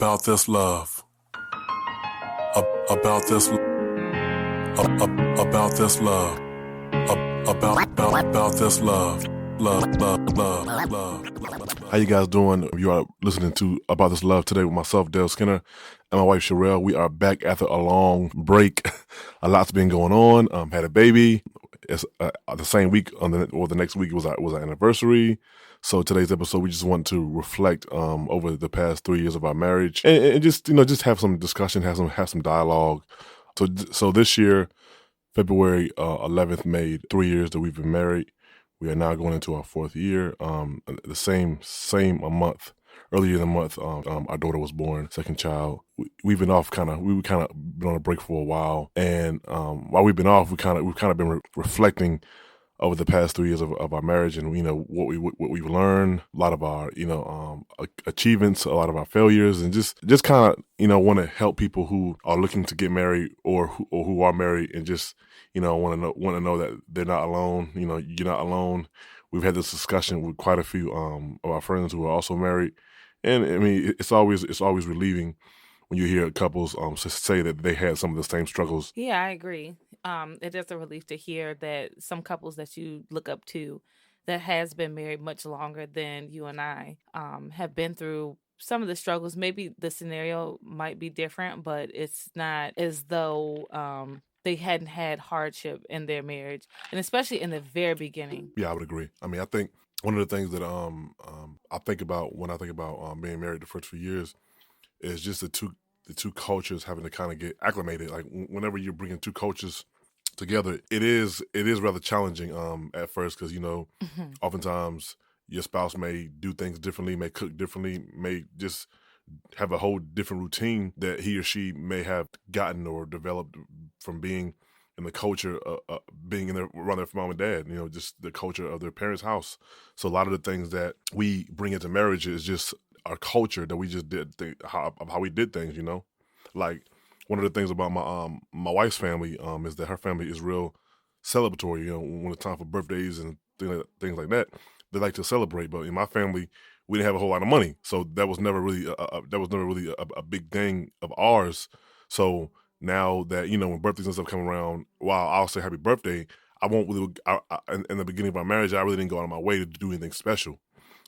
about this love, about this, about this love, about this love. How you guys doing? You are listening to About This Love today with myself, Dale Skinner, and my wife, Charel. We are back after a long break. A lot's been going on. Had a baby. It's the same week the next week was our anniversary. So today's episode, we just want to reflect over the past 3 years of our marriage and just have some discussion, have some dialogue. So this year, February 11th, made 3 years that we've been married. We are now going into our fourth year. The same a month. Earlier in the month, our daughter was born, second child. We've been off been on a break for a while, and while we've been off, we've been reflecting over the past 3 years of our marriage, and what we've learned, a lot of our achievements, a lot of our failures, and just kind of want to help people who are looking to get married or who are married, and just want to know that they're not alone. You're not alone. We've had this discussion with quite a few of our friends who are also married, and I mean it's always relieving when you hear couples say that they had some of the same struggles. Yeah, I agree. It is a relief to hear that some couples that you look up to that has been married much longer than you and I have been through some of the struggles. Maybe the scenario might be different, but it's not as though they hadn't had hardship in their marriage, and especially in the very beginning. Yeah, I would agree. I mean, I think one of the things that I think about when I think about being married the first few years is just the two cultures having to kind of get acclimated. Like whenever you're bringing two cultures together, it is rather challenging at first because Mhm. oftentimes your spouse may do things differently, may cook differently, may just have a whole different routine that he or she may have gotten or developed from being in the culture, being around their mom and dad, just the culture of their parents' house. So a lot of the things that we bring into marriage is just our culture that we just did, how we did things, Like one of the things about my wife's family is that her family is real celebratory. When it's time for birthdays and things like that, they like to celebrate. But in my family, we didn't have a whole lot of money, so that was never really a big thing of ours. So now that when birthdays and stuff come around, while I'll say happy birthday, I won't really. In the beginning of our marriage, I really didn't go out of my way to do anything special.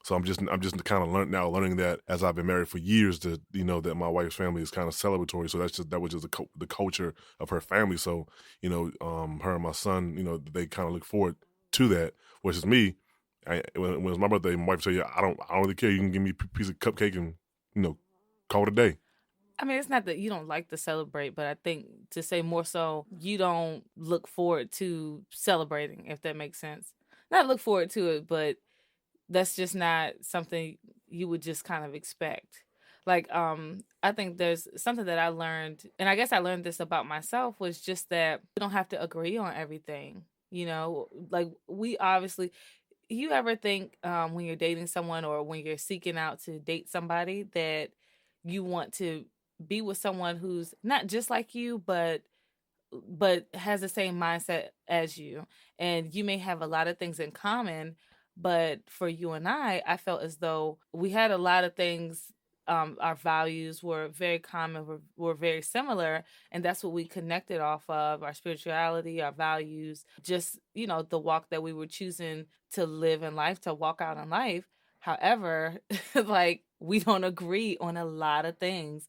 So I'm just kind of learning that as I've been married for years, that that my wife's family is kind of celebratory. So that was just the culture of her family. So her and my son, they kind of look forward to that. Versus me, when it's my birthday, my wife tell you, I don't really care. You can give me a piece of cupcake and call it a day. I mean, it's not that you don't like to celebrate, but I think to say more so, you don't look forward to celebrating, if that makes sense. Not look forward to it, but that's just not something you would just kind of expect. Like, I think there's something that I learned, and I guess I learned this about myself, was just that we don't have to agree on everything. Like we obviously, you ever think when you're dating someone or when you're seeking out to date somebody that you want to be with someone who's not just like you, but has the same mindset as you, and you may have a lot of things in common. But for you and I felt as though we had a lot of things. Our values were very common, were very similar, and that's what we connected off of: our spirituality, our values, just the walk that we were choosing to live in life, to walk out in life. However, like we don't agree on a lot of things,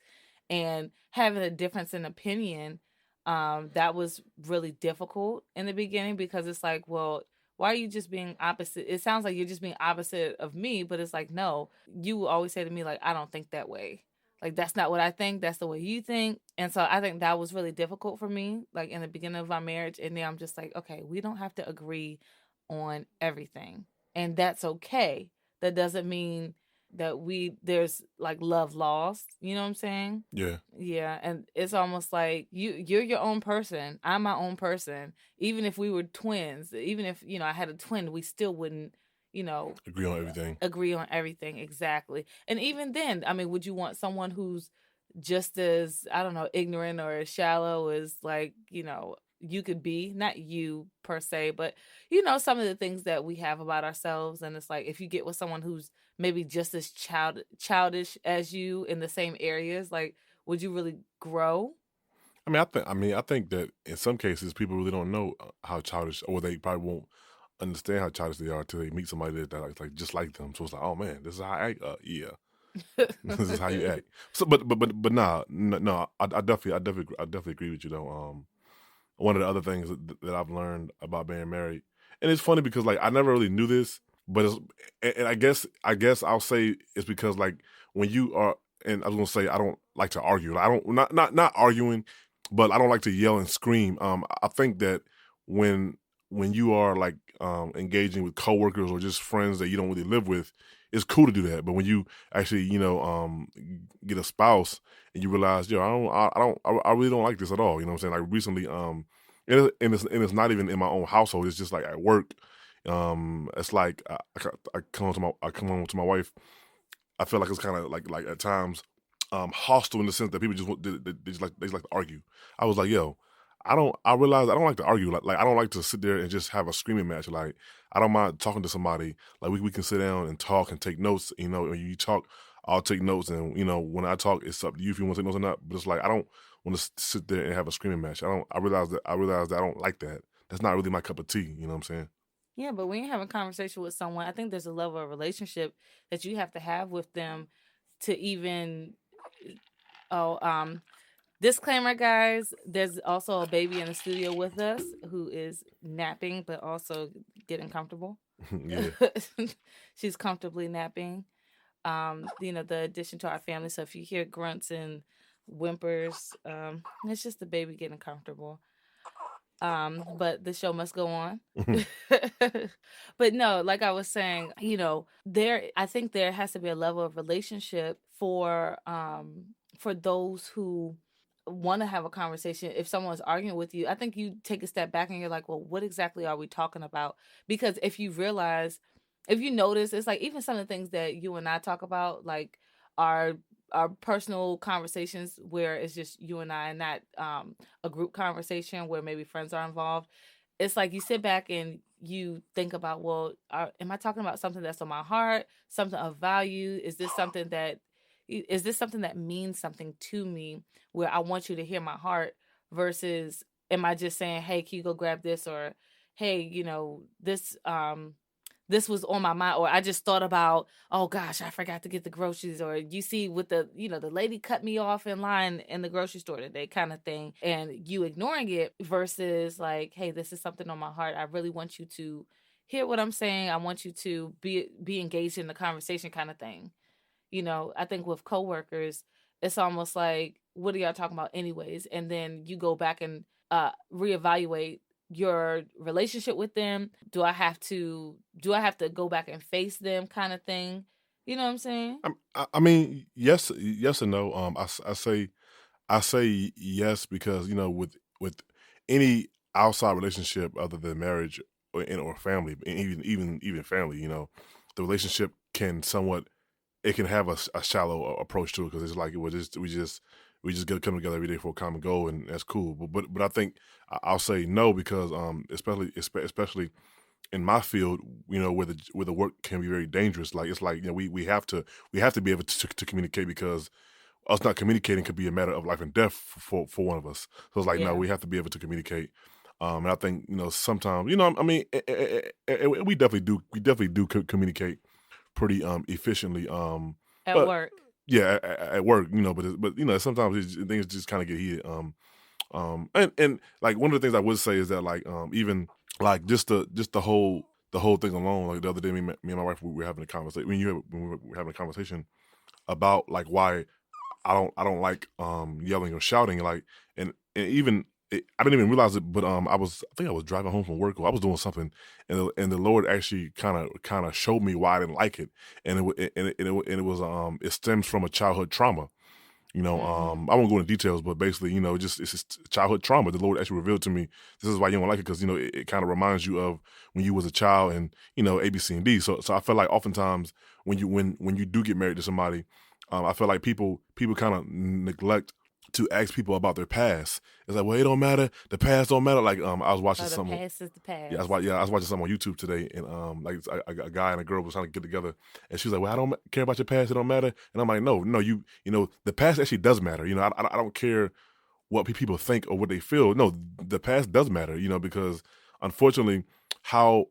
and having a difference in opinion, that was really difficult in the beginning, because it's like, well, why are you just being opposite? It sounds like you're just being opposite of me, but it's like, no, you always say to me, like, I don't think that way. Like, that's not what I think. That's the way you think. And so I think that was really difficult for me, like in the beginning of our marriage. And then I'm just like, okay, we don't have to agree on everything. And that's okay. That doesn't mean that there's like love lost. You know what I'm saying? Yeah, Yeah, and it's almost like you're your own person. I'm my own person. Even if we were twins, even if, I had a twin, we still wouldn't, you know, agree on everything. agree on everything exactly. And even then, I mean, would you want someone who's just as, I don't know, ignorant or as shallow as, like, you could be, not you per se, but some of the things that we have about ourselves. And it's like, if you get with someone who's maybe just as childish as you in the same areas, like, would you really grow? I think that in some cases people really don't know how childish, or they probably won't understand how childish they are until they meet somebody that like just like them. So it's like, oh man, this is how I act. Yeah, this is how you act. So, but nah, no, I definitely agree with you though. One of the other things that I've learned about being married, and it's funny because like I never really knew this, but and I guess I'll say it's because like when you are, and I was gonna say I don't like to argue. I don't not arguing, but I don't like to yell and scream. I think that when you are like engaging with coworkers or just friends that you don't really live with, it's cool to do that. But when you actually get a spouse and you realize, yo, I really don't like this at all. You know what I'm saying? Like recently, and it's not even in my own household. It's just like at work. It's like I come home to my wife. I feel like it's kind of like at times hostile in the sense that people just they just like to argue. I was like, yo, I realize I don't like to argue. Like I don't like to sit there and just have a screaming match. Like I don't mind talking to somebody. Like we can sit down and talk and take notes. When you talk, I'll take notes, and when I talk, it's up to you if you want to take notes or not. But it's like I don't want to sit there and have a screaming match. I don't. I realize that I don't like that. That's not really my cup of tea. You know what I'm saying? Yeah, but when you have a conversation with someone, I think there's a level of relationship that you have to have with them to even. Oh, disclaimer, guys. There's also a baby in the studio with us who is napping, but also getting comfortable. Yeah. She's comfortably napping. The addition to our family. So if you hear grunts and whimpers, it's just the baby getting comfortable. But the show must go on. But no, like I was saying, I think there has to be a level of relationship for those who want to have a conversation. If someone's arguing with you, I think you take a step back and you're like, well, what exactly are we talking about? Because if you notice, it's like even some of the things that you and I talk about, like our our personal conversations where it's just you and I, and not a group conversation where maybe friends are involved. It's like you sit back and you think about, well, am I talking about something that's on my heart, something of value? Is this something that means something to me, where I want you to hear my heart, versus am I just saying, hey, can you go grab this, or hey, this was on my mind, or I just thought about, oh gosh, I forgot to get the groceries, or you see with the lady cut me off in line in the grocery store today, kind of thing, and you ignoring it, versus like, hey, this is something on my heart. I really want you to hear what I'm saying. I want you to be engaged in the conversation, kind of thing. I think with coworkers, it's almost like, what are y'all talking about anyways? And then you go back and reevaluate your relationship with them. Do I have to go back and face them, kind of thing? You know what I'm saying? I mean, yes and no. I say yes because with any outside relationship other than marriage or family, and even family, the relationship can somewhat, it can have a shallow approach to it, because it's like we just get come together every day for a common goal, and that's cool. But I think I'll say no because especially in my field, where the work can be very dangerous. Like it's like we have to be able to communicate, because us not communicating could be a matter of life and death for one of us. So it's like, no, Yeah. we have to be able to communicate. And I think sometimes, I mean, we definitely do communicate pretty efficiently. At But work. yeah, at work, but sometimes things just kind of get heated. And like one of the things I would say is that like even like just the whole thing alone. Like the other day, me and my wife, we were having a conversation. When we were having a conversation about like why I don't like yelling or shouting, like, and even I didn't even realize it, but I think I was driving home from work, or I was doing something, and the Lord actually kind of showed me why I didn't like it, and it was it stems from a childhood trauma. Mm-hmm. I won't go into details, but basically, it's just childhood trauma. The Lord actually revealed to me, this is why you don't like it, because it kind of reminds you of when you was a child, and A, B, C, and D. So I feel like oftentimes when you do get married to somebody, I feel like people kind of neglect to ask people about their past. It's like, well, it don't matter. The past don't matter. Like I was watching Oh, the something. past is the Yeah, past. I was watching something on YouTube today, and like a guy and a girl was trying to get together, and she was like, "Well, I don't care about your past; it don't matter." And I'm like, "No, you know, the past actually does matter. You know, I don't care what people think or what they feel. No, the past does matter. You know, because unfortunately, how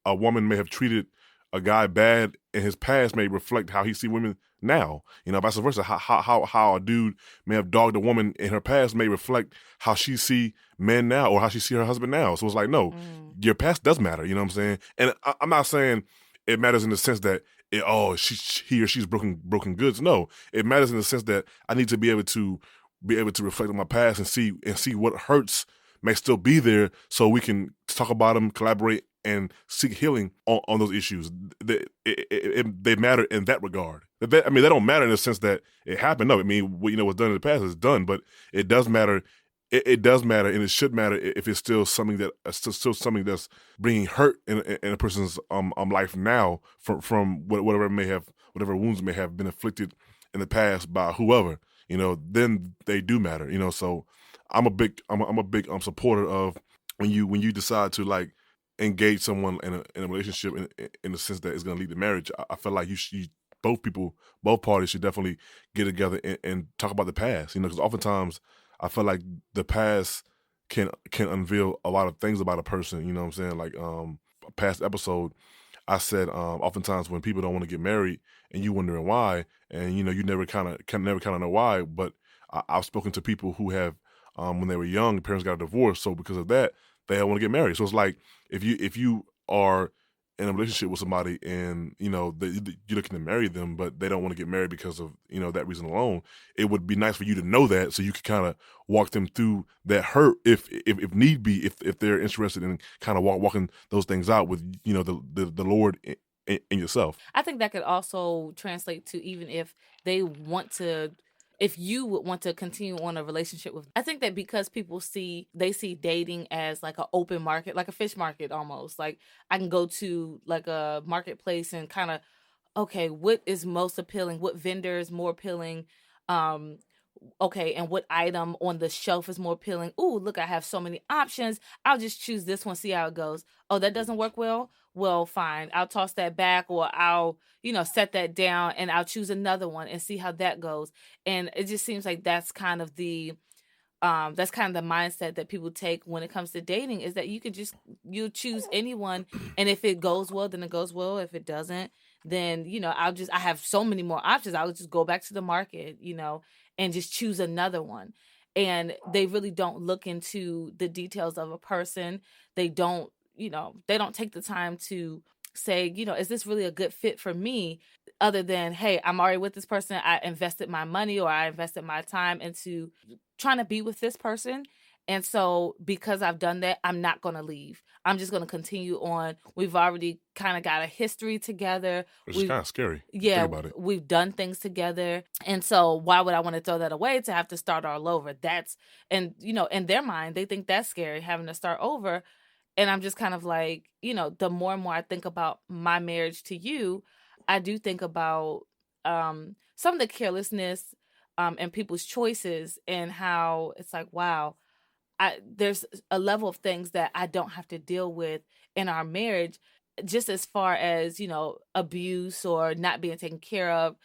a woman may have treated a guy bad in his past may reflect how he see women now. You know, vice versa. How a dude may have dogged a woman in her past may reflect how she see men now or how she see her husband now. So it's like, no, your past does matter. You know what I'm saying? And I'm not saying it matters in the sense that he or she's broken goods. No, it matters in the sense that I need to be able to reflect on my past and see what hurts may still be there, so we can talk about them, collaborate, and seek healing on those issues. They matter in that regard. I mean, they don't matter in the sense that it happened. No, I mean, what's done in the past is done, but it does matter. It does matter, and it should matter if it's still something that still something that's bringing hurt in a person's life now from whatever wounds may have been inflicted in the past by whoever. You know, then they do matter. You know, so I'm a big supporter of when you decide to like engage someone in a relationship in the sense that it's going to lead to marriage. I feel like both parties should definitely get together and talk about the past. You know, because oftentimes I feel like the past can unveil a lot of things about a person. You know what I'm saying? Like a past episode, I said oftentimes when people don't want to get married and you wondering why, and you know you never kind of know why. But I've spoken to people who have when they were young, parents got a divorce, so because of that, they don't want to get married. So it's like if you are in a relationship with somebody and you know you're looking to marry them, but they don't want to get married because of that reason alone, it would be nice for you to know that so you could kind of walk them through that hurt if need be, if they're interested in kind of walking those things out with the Lord in yourself. I think that could also translate to even if they want to, if you would want to continue on a relationship with. I think that because people see dating as like an open market, like a fish market almost. Like I can go to like a marketplace and kind of, okay, what is most appealing? What vendor is more appealing? Um, okay, and what item on the shelf is more appealing? Ooh, look, I have so many options. I'll just choose this one, see how it goes. Oh, that doesn't work well? Well, fine. I'll toss that back or I'll, set that down and I'll choose another one and see how that goes. And it just seems like that's kind of the mindset that people take when it comes to dating, is that you choose anyone, and if it goes well, then it goes well. If it doesn't, then I have so many more options. I'll just go back to the market, and just choose another one. And they really don't look into the details of a person. They don't, they don't take the time to say, is this really a good fit for me? Other than, hey, I'm already with this person. I invested my money or I invested my time into trying to be with this person. And so because I've done that, I'm not going to leave. I'm just going to continue on. We've already kind of got a history together. Which is kind of scary. Yeah, think about it. We've done things together. And so why would I want to throw that away to have to start all over? And in their mind, they think that's scary, having to start over. And I'm just kind of like, the more and more I think about my marriage to you, I do think about some of the carelessness and people's choices, and how it's like, wow, there's a level of things that I don't have to deal with in our marriage, just as far as, abuse or not being taken care of,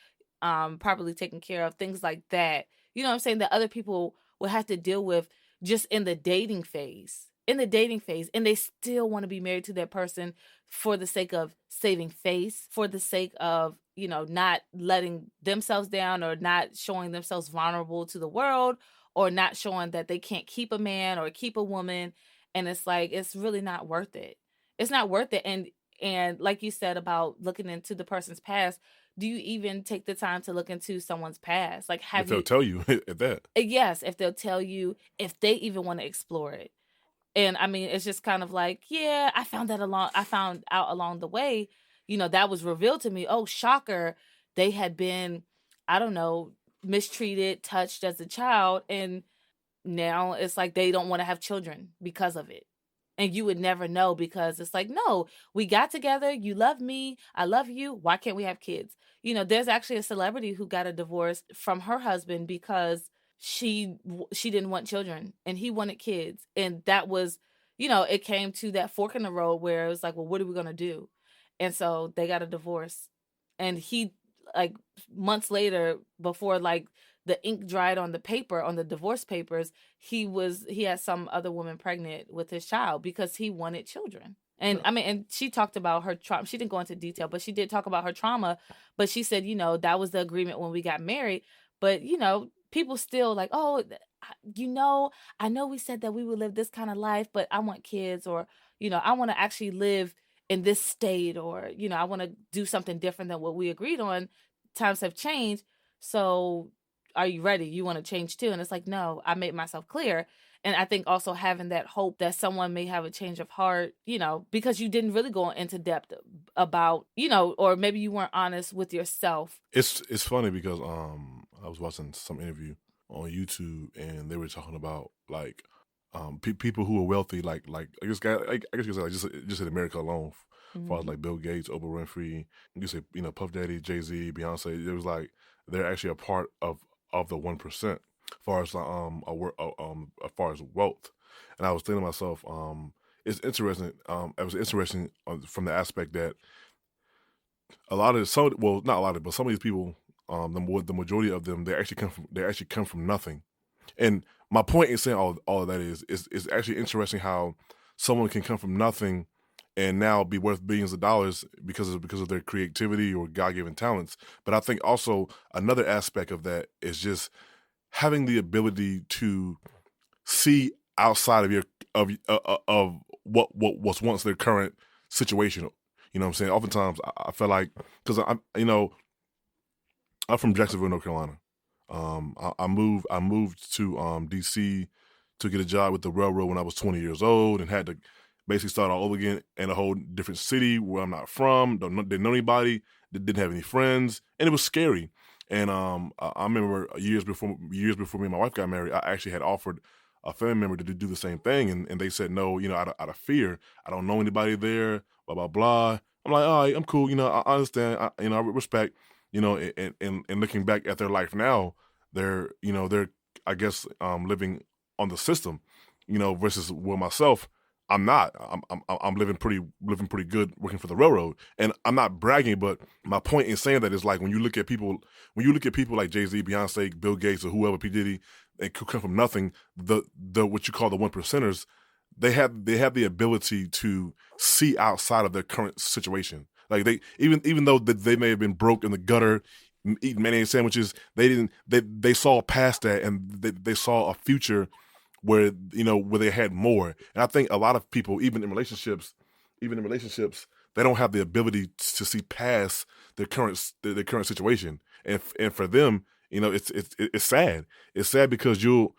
properly taken care of, things like that. You know what I'm saying? That other people will have to deal with just in the dating phase. And they still want to be married to that person for the sake of saving face, for the sake of, not letting themselves down or not showing themselves vulnerable to the world, or not showing that they can't keep a man or keep a woman. And it's like, it's really not worth it. It's not worth it. And like you said about looking into the person's past, do you even take the time to look into someone's past? Like, If they'll tell you at that. Yes, if they'll tell you, if they even want to explore it. And I mean, it's just kind of like, yeah, I found out along the way, that was revealed to me. Oh, shocker. They had been, I don't know, mistreated, touched as a child. And now it's like they don't want to have children because of it. And you would never know because it's like, no, we got together. You love me. I love you. Why can't we have kids? There's actually a celebrity who got a divorce from her husband because she didn't want children and he wanted kids. And that was, it came to that fork in the road where it was like, well, what are we going to do? And so they got a divorce. And he, like, months later, before like the ink dried on the paper, on the divorce papers, he had some other woman pregnant with his child because he wanted children. And I mean, and she talked about her trauma. She didn't go into detail, but she did talk about her trauma. But she said, that was the agreement when we got married. But, people still like, oh, I know we said that we would live this kind of life, but I want kids, or, I want to actually live in this state, or, I want to do something different than what we agreed on. Times have changed. So are you ready? You want to change too? And it's like, no, I made myself clear. And I think also having that hope that someone may have a change of heart, because you didn't really go into depth about, or maybe you weren't honest with yourself. It's funny because I was watching some interview on YouTube and they were talking about like people who are wealthy, like I guess you could say like just in America alone, as far as like Bill Gates, Oprah Winfrey, you say Puff Daddy, Jay-Z, Beyonce. It was like they're actually a part of the 1%, as far as as far as wealth. And I was thinking to myself, it's interesting. It was interesting from the aspect that a lot of well, not a lot of, but some of these people, the majority of them, they actually come from nothing. And my point in saying all of that is actually interesting how someone can come from nothing and now be worth billions of dollars because of their creativity or God-given talents. But I think also another aspect of that is just having the ability to see outside of of what was once their current situation. You know what I'm saying? Oftentimes I feel like, because I'm from Jacksonville, North Carolina. I moved to DC to get a job with the railroad when I was 20 years old and had to basically start all over again in a whole different city where I'm not from, didn't know anybody, didn't have any friends, and it was scary. And I remember years before me and my wife got married, I actually had offered a family member to do the same thing, and they said no, out of fear. I don't know anybody there, blah blah blah. I'm like, all right, I'm cool, I understand, I respect, and looking back at their life now, they're I guess living on the system, versus with myself. I'm not. I'm living pretty good working for the railroad, and I'm not bragging. But my point in saying that is like when you look at people like Jay-Z, Beyonce, Bill Gates, or whoever, P Diddy, they could come from nothing. The what you call the 1%ers, they have the ability to see outside of their current situation. Like they even though they may have been broke in the gutter, eating mayonnaise sandwiches, they saw past that, and they saw a future where they had more. And I think a lot of people, even in relationships, they don't have the ability to see past their current situation. And for them, it's sad. It's sad because you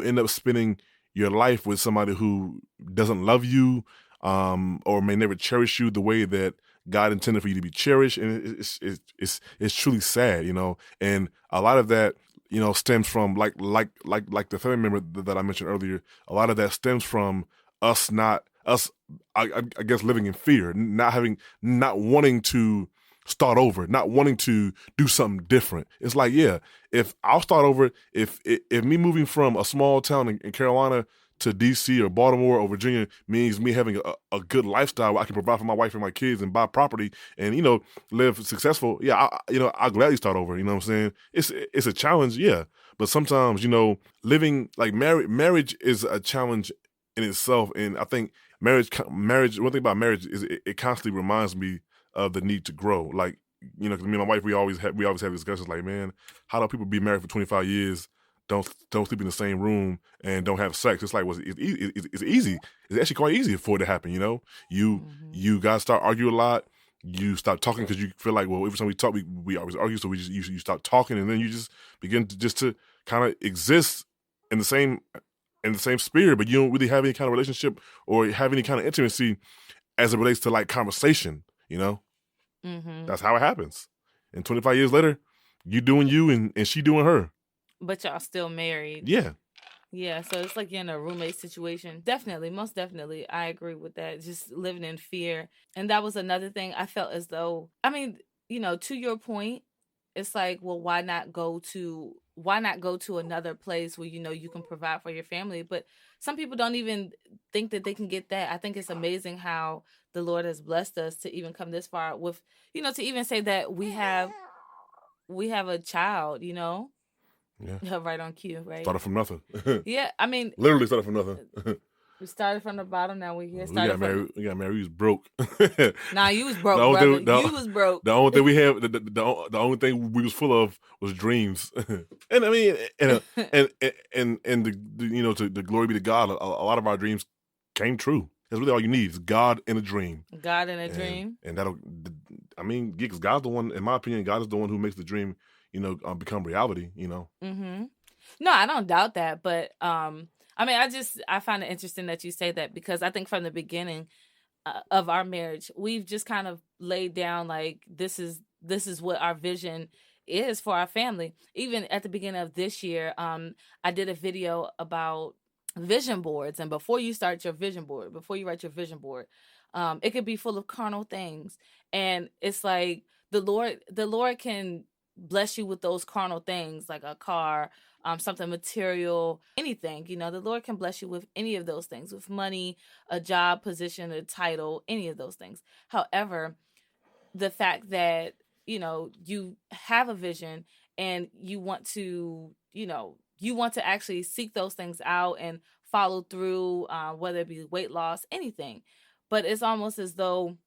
end up spending your life with somebody who doesn't love you, or may never cherish you the way that God intended for you to be cherished, and it's truly sad, And a lot of that, stems from like the family member that I mentioned earlier. A lot of that stems from us, I guess, living in fear, not wanting to start over, not wanting to do something different. It's like, yeah, if I'll start over, if me moving from a small town in Carolina to DC or Baltimore or Virginia means me having a good lifestyle where I can provide for my wife and my kids and buy property and, live successful. Yeah, I'll gladly start over. You know what I'm saying? It's a challenge. Yeah. But sometimes, living like marriage is a challenge in itself. And I think marriage, one thing about marriage is it constantly reminds me of the need to grow. Like, because me and my wife, we always have discussions like, man, how do people be married for 25 years, don't sleep in the same room, and don't have sex? It's like, it's easy. It's actually quite easy for it to happen. You guys start arguing a lot. You stop talking because you feel like, well, every time we talk, we always argue. So you stop talking, and then you just begin to kind of exist in the same spirit, but you don't really have any kind of relationship or have any kind of intimacy as it relates to like conversation. That's how it happens. And 25 years later, you doing you and she doing her. But y'all still married. Yeah. Yeah, so it's like you're in a roommate situation. Definitely, most definitely. I agree with that. Just living in fear. And that was another thing I felt as though, I mean, to your point, it's like, well, why not go to another place where you can provide for your family? But some people don't even think that they can get that. I think it's amazing how the Lord has blessed us to even come this far with, to even say that we have a child, Yeah. right on cue, right? Started from nothing. Yeah, I mean, Literally started from nothing. we started from the bottom. Now we're here. We got Started from. married. We got married. We was broke. Nah, you was The broke, only brother. thing, You was broke. the only thing we have, the only thing we was full of was dreams. And I mean, and to the glory be to God, a lot of our dreams came true. That's really all you need is God in a dream. God in a dream. And that'll, I mean, because God's the one, in my opinion, God is the one who makes the dream, become reality. Mm-hmm. No, I don't doubt that, but I mean, I find it interesting that you say that because I think from the beginning of our marriage, we've just kind of laid down like this is what our vision is for our family. Even at the beginning of this year, I did a video about vision boards, and before you write your vision board, it could be full of carnal things, and it's like the Lord can bless you with those carnal things like a car, something material, anything. The Lord can bless you with any of those things, with money, a job position, a title, any of those things. However, the fact that you have a vision and you want to actually seek those things out and follow through, whether it be weight loss, anything. But it's almost as though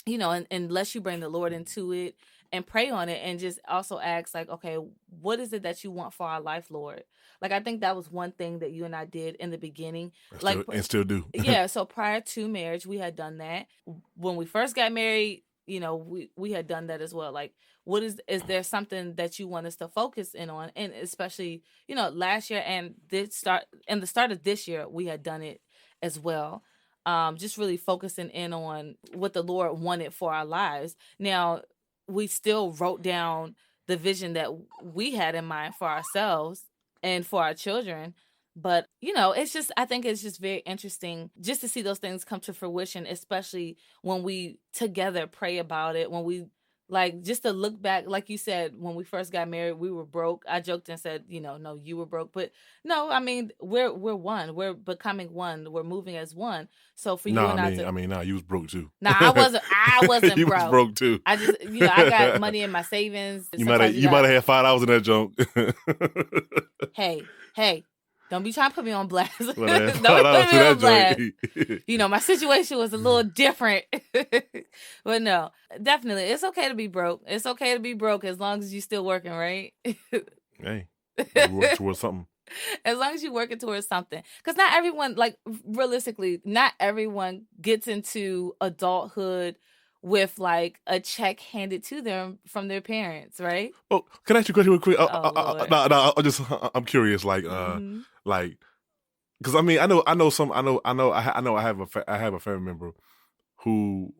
unless you bring the Lord into it and pray on it and just also ask like, okay, what is it that you want for our life, Lord? Like, I think that was one thing that you and I did in the beginning. And still do. Yeah. So prior to marriage, we had done that. When we first got married, we had done that as well. Like, what is there something that you want us to focus in on? And especially, last year and the start of this year, we had done it as well. Just really focusing in on what the Lord wanted for our lives. Now, we still wrote down the vision that we had in mind for ourselves and for our children. But, I think it's just very interesting just to see those things come to fruition, especially when we together pray about it, when we like just to look back, like you said, when we first got married, we were broke. I joked and said, no, you were broke, but no, I mean, we're one. We're becoming one. We're moving as one. So for you and nah, you was broke too. Nah, I wasn't. You broke. was broke too. I just, I got money in my savings. You might have had $5 in that junk. Hey. Don't be trying to put me on blast. Don't put me on blast. Joint. My situation was a little different. But no, definitely. It's okay to be broke. It's okay to be broke as long as you're still working, right? Hey, you work towards something. As long as you're working towards something. Because not everyone, like, realistically, not everyone gets into adulthood with like a check handed to them from their parents, right? Oh, can I ask you a question real quick? I'm curious, like, because I mean, I have a family member who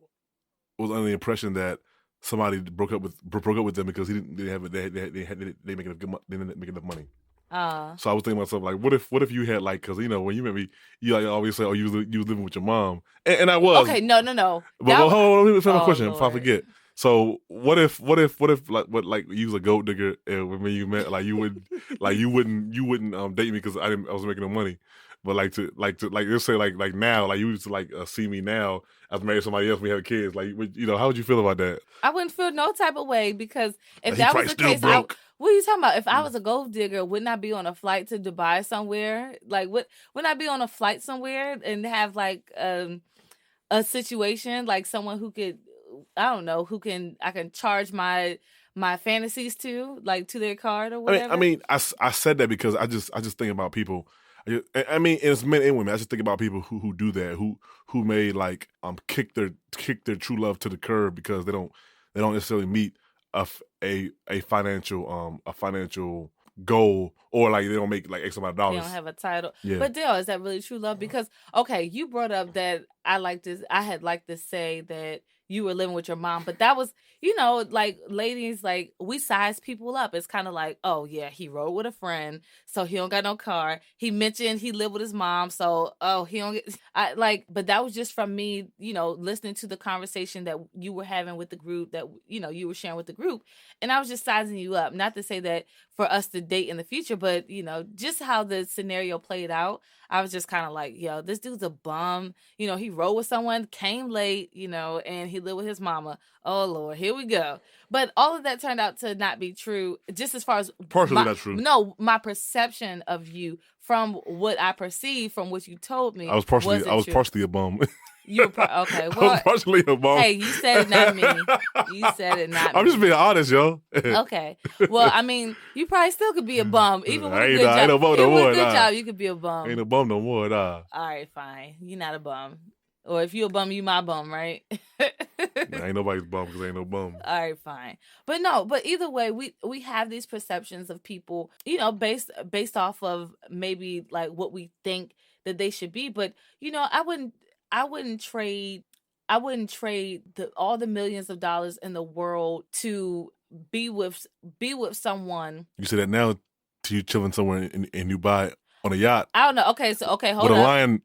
was under the impression that somebody broke up with them because they didn't make enough money. So I was thinking to myself, like, what if you had, like, because when you met me, you like always say, oh, you was living with your mom, and I was. Okay, no. But hold on, let me finish my question Lord. before I forget. So what if like you was a gold digger and when you met, like you wouldn't date me because I was making no money, but like let's say like now, like you used to like see me now as married to somebody else, we have kids, like how would you feel about that? I wouldn't feel no type of way because if Like, that was the case, what are you talking about? If I was a gold digger, wouldn't I be on a flight to Dubai somewhere? Like, wouldn't I be on a flight somewhere and have like a situation like someone who could, I don't know, I can charge my fantasies to, like, to their card or whatever? I said that because I just think about people. I mean, it's men and women. I just think about people who do that, who may like kick their true love to the curb because they don't necessarily meet a financial goal, or like they don't make like X amount of dollars. They don't have a title. Yeah. But Dale, is that really true love? Because okay, you brought up that I had liked to say that you were living with your mom. But that was, like ladies, like we size people up. It's kind of like, oh yeah, he rode with a friend, so he don't got no car. He mentioned he lived with his mom, so he don't get. But that was just from me, listening to the conversation that you were having with the group that you were sharing with the group, and I was just sizing you up. Not to say that for us to date in the future, but just how the scenario played out. I was just kind of like, yo, this dude's a bum. He rode with someone, came late, and he lived with his mama. Oh, Lord, here we go. But all of that turned out to not be true, just as far as Partially not true. No, my perception of you from what I perceived from what you told me. I was partially a bum. You were okay. Well, I was partially a bum. Hey, you said it, not me. You said it, not me. I'm just being honest, yo. Okay. Well, I mean, you probably still could be a bum, even with a good job. Ain't no bum no more. Good job, you could be a bum. Ain't a bum no more, nah. All right, fine. You're not a bum. Or if you a bum, you my bum, right? Ain't nobody's bum because ain't no bum. All right, fine. But either way, we have these perceptions of people, based off of maybe like what we think that they should be. But I wouldn't trade all the millions of dollars in the world to be with someone. You say that now to you chilling somewhere in Dubai on a yacht. I don't know. Okay, hold with on.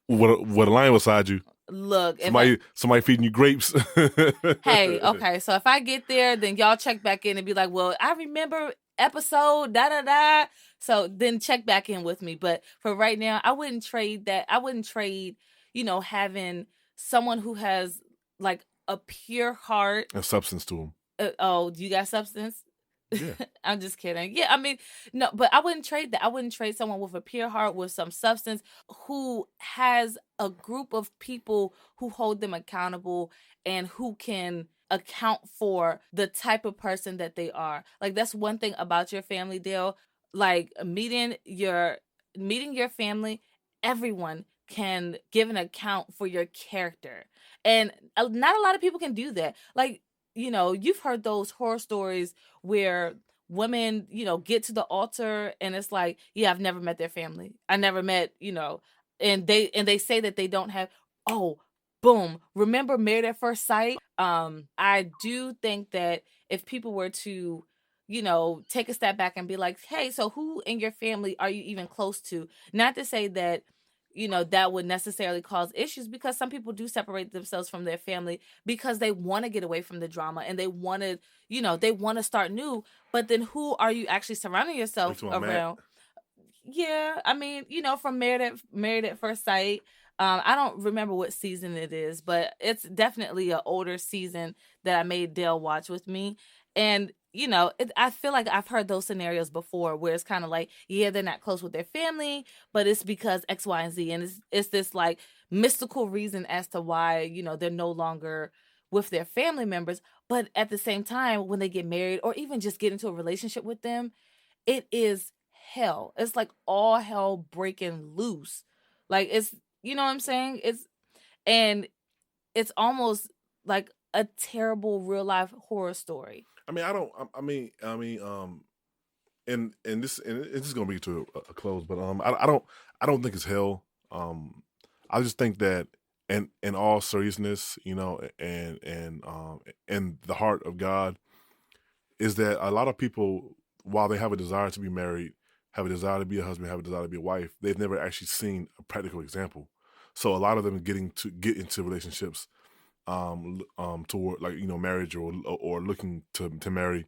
With a lion beside you. Look, somebody feeding you grapes. Hey, okay. So if I get there, then y'all check back in and be like, well, I remember episode da da da. So then check back in with me. But for right now, I wouldn't trade that. I wouldn't trade, having someone who has like a pure heart and substance to him. You got substance? Yeah. I'm just kidding. Yeah, I mean, no, but I wouldn't trade that. I wouldn't trade someone with a pure heart, with some substance, who has a group of people who hold them accountable and who can account for the type of person that they are. Like, that's one thing about your family, Dale. Like, meeting your family, everyone can give an account for your character. And not a lot of people can do that. Like, you've heard those horror stories where women, get to the altar and it's like, yeah, I've never met their family. I never met, and they say that they don't have, boom. Remember Married at First Sight? I do think that if people were to, take a step back and be like, hey, so who in your family are you even close to? Not to say that, that would necessarily cause issues, because some people do separate themselves from their family because they want to get away from the drama and they want to, they want to start new. But then who are you actually surrounding yourself around? Yeah, I mean, from Married at First Sight. I don't remember what season it is, but it's definitely an older season that I made Dale watch with me. And I feel like I've heard those scenarios before where it's kind of like, yeah, they're not close with their family, but it's because X, Y, and Z. And it's this like mystical reason as to why, they're no longer with their family members. But at the same time, when they get married or even just get into a relationship with them, it is hell. It's like all hell breaking loose. Like, it's, you know what I'm saying? It's almost like a terrible real life horror story. I mean, and this is gonna be to a close, but I don't think it's hell. I just think that in all seriousness, and the heart of God is that a lot of people, while they have a desire to be married, have a desire to be a husband, have a desire to be a wife, they've never actually seen a practical example. So a lot of them get into relationships toward marriage or looking to marry,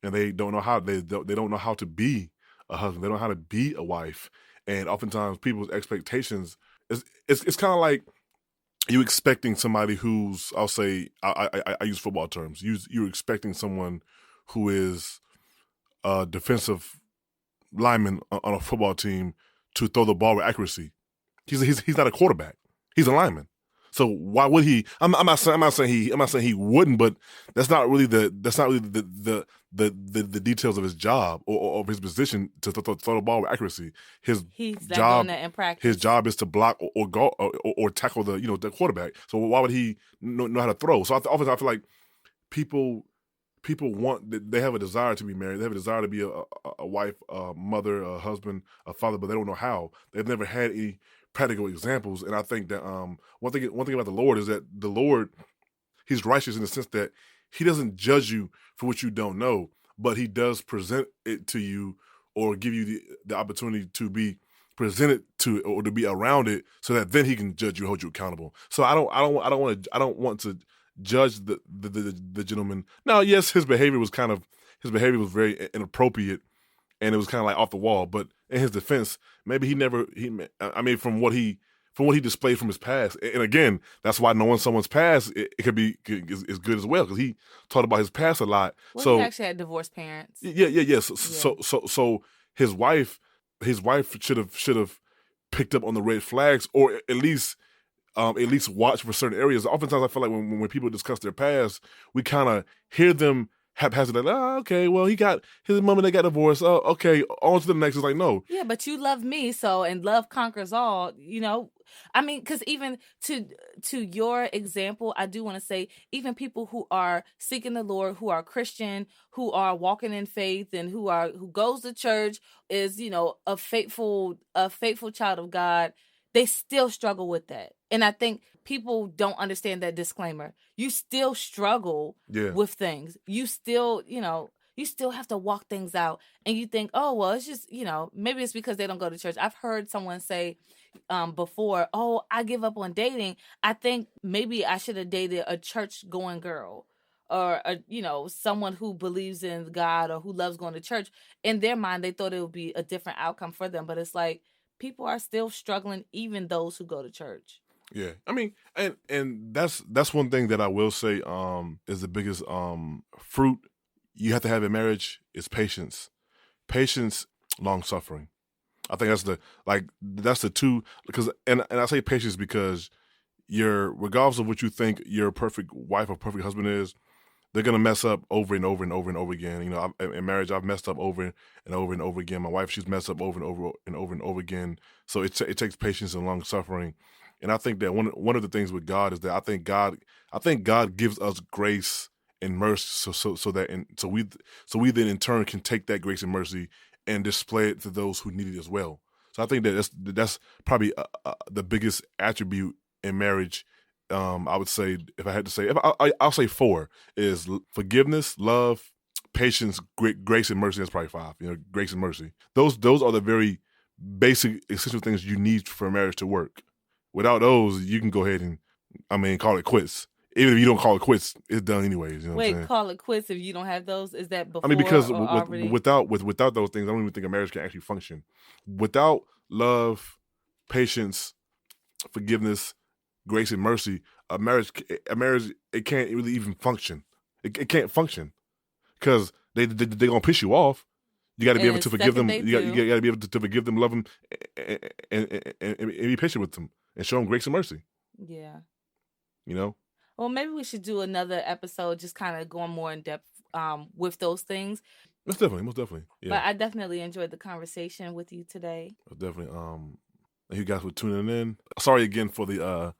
and they don't know how they don't know how to be a husband. They don't know how to be a wife, and oftentimes people's expectations it's kind of like you expecting somebody who's, I'll say, I use football terms. You're expecting someone who is a defensive lineman on a football team to throw the ball with accuracy. He's not a quarterback. He's a lineman. So why would he? I'm not saying he wouldn't, but that's not really the details of his job or of his position to throw the ball with accuracy. He's not doing that in practice. His job is to block or go or tackle the quarterback. So why would he know how to throw? So often I feel like people they have a desire to be married. They have a desire to be a wife, a mother, a husband, a father, but they don't know how. They've never had any practical examples. And I think that one thing about the Lord is that the Lord, he's righteous in the sense that he doesn't judge you for what you don't know, but he does present it to you or give you the opportunity to be presented to or to be around it, so that then he can judge you, hold you accountable. So I don't want to judge the gentleman. Now, yes, his behavior was very inappropriate, and it was kind of like off the wall. But in his defense, maybe from what he displayed from his past, and again, that's why knowing someone's past, it could be is good as well, because he talked about his past a lot. Well, so he actually had divorced parents. yeah. So his wife should have picked up on the red flags, or at least watch for certain areas. Oftentimes, I feel like when people discuss their past, we kind of hear them haphazardly, like, oh, okay, well, he got his mom and they got divorced. Oh, okay, on to the next. It's like, no. Yeah, but you love me, and love conquers all, I mean, because even to your example, I do want to say, even people who are seeking the Lord, who are Christian, who are walking in faith, and who goes to church, is, a faithful child of God, they still struggle with that. And I think people don't understand that disclaimer. You still struggle with things. You still, you still have to walk things out. And you think, oh, well, it's just, maybe it's because they don't go to church. I've heard someone say before, oh, I give up on dating. I think maybe I should have dated a church-going girl, or someone who believes in God or who loves going to church. In their mind, they thought it would be a different outcome for them. But it's like, people are still struggling, even those who go to church. Yeah, I mean, and that's one thing that I will say is the biggest fruit you have to have in marriage is patience, long suffering. I think that's the two, because and I say patience because regardless of what you think your perfect wife or perfect husband is, they're gonna mess up over and over and over and over again. In marriage, I've messed up over and over and over again. My wife, she's messed up over and over and over and over again. So it takes patience and long suffering. And I think that one of the things with God is that I think God gives us grace and mercy, so we then in turn can take that grace and mercy and display it to those who need it as well. So I think that that's probably the biggest attribute in marriage. I would say, if I had to say, I'll say 4 is forgiveness, love, patience, grace, and mercy. That's probably 5. Grace and mercy. Those are the very basic, essential things you need for a marriage to work. Without those, you can go ahead and, call it quits. Even if you don't call it quits, it's done anyways. Wait, call it quits if you don't have those? Is that before? Because without those things, I don't even think a marriage can actually function. Without love, patience, forgiveness, grace, and mercy, a marriage, it can't really even function. It can't function because they're gonna piss you off. You got to be able to forgive them. You got to be able to forgive them, love them, and be patient with them, and show them grace and mercy. Yeah. Well, maybe we should do another episode, just kind of going more in depth with those things. Most definitely. Yeah. But I definitely enjoyed the conversation with you today. Definitely. Thank you guys for tuning in. Sorry again for the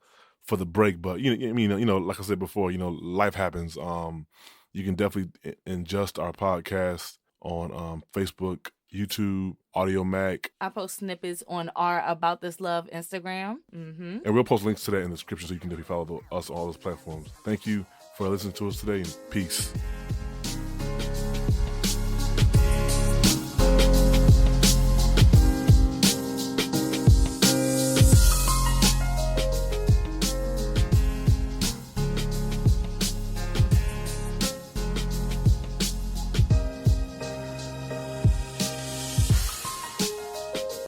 break, but like I said before, life happens. You can definitely ingest our podcast on Facebook, YouTube, Audio Mac. I post snippets on our About This Love Instagram. Mm-hmm. And we'll post links to that in the description, so you can definitely follow us on all those platforms. Thank you for listening to us today, and peace.